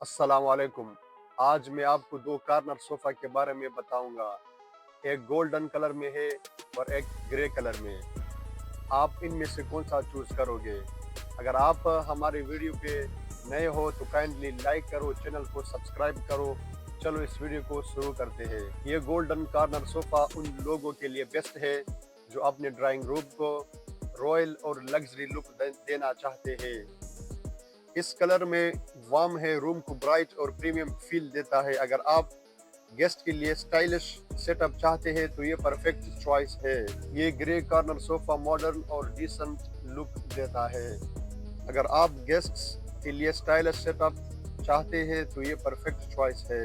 अस्सलाम वालेकुम। आज मैं आपको दो कॉर्नर सोफ़ा के बारे में बताऊंगा। एक गोल्डन कलर में है और एक ग्रे कलर में। आप इनमें से कौन सा चूज़ करोगे? अगर आप हमारी वीडियो पे नए हो तो काइंडली लाइक करो, चैनल को सब्सक्राइब करो। चलो इस वीडियो को शुरू करते हैं। ये गोल्डन कॉर्नर सोफ़ा उन लोगों के लिए बेस्ट है जो अपने ड्राइंग रूम को रॉयल और लग्जरी लुक देना चाहते हैं। इस कलर में वार्म है, रूम को ब्राइट और प्रीमियम फील देता है। अगर आप गेस्ट के लिए स्टाइलिश सेटअप चाहते हैं तो ये परफेक्ट चॉइस है। ये ग्रे कॉर्नर सोफा मॉडर्न और डिसेंट लुक देता है। अगर आप गेस्ट्स के लिए स्टाइलिश सेटअप चाहते हैं तो ये परफेक्ट चॉइस है।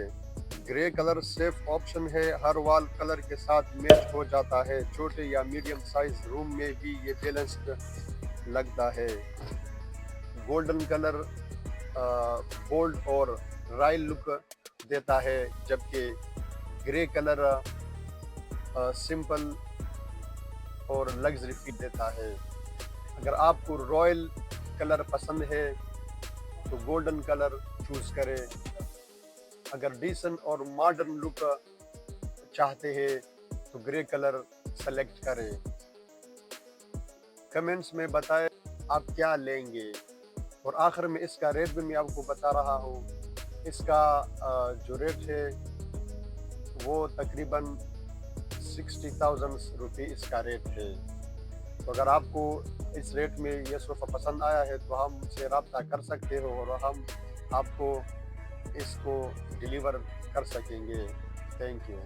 ग्रे कलर सेफ ऑप्शन है, हर वॉल कलर के साथ मैच हो जाता है। छोटे या मीडियम साइज रूम में भी ये बैलेंस्ड लगता है। गोल्डन कलर बोल्ड और रॉयल लुक देता है, जबकि ग्रे कलर सिंपल और लग्जरी फील देता है। अगर आपको रॉयल कलर पसंद है तो गोल्डन कलर चूज करें। अगर डिसेंट और मॉडर्न लुक चाहते हैं तो ग्रे कलर सेलेक्ट करें। कमेंट्स में बताएं आप क्या लेंगे। और आखिर में इसका रेट भी मैं आपको बता रहा हूँ। इसका जो रेट है वो तकरीबन 60,000 रुपये इसका रेट है। तो अगर आपको इस रेट में ये सोफ़ा पसंद आया है तो हमसे रब्ता कर सकते हो और हम आपको इसको डिलीवर कर सकेंगे। Thank you.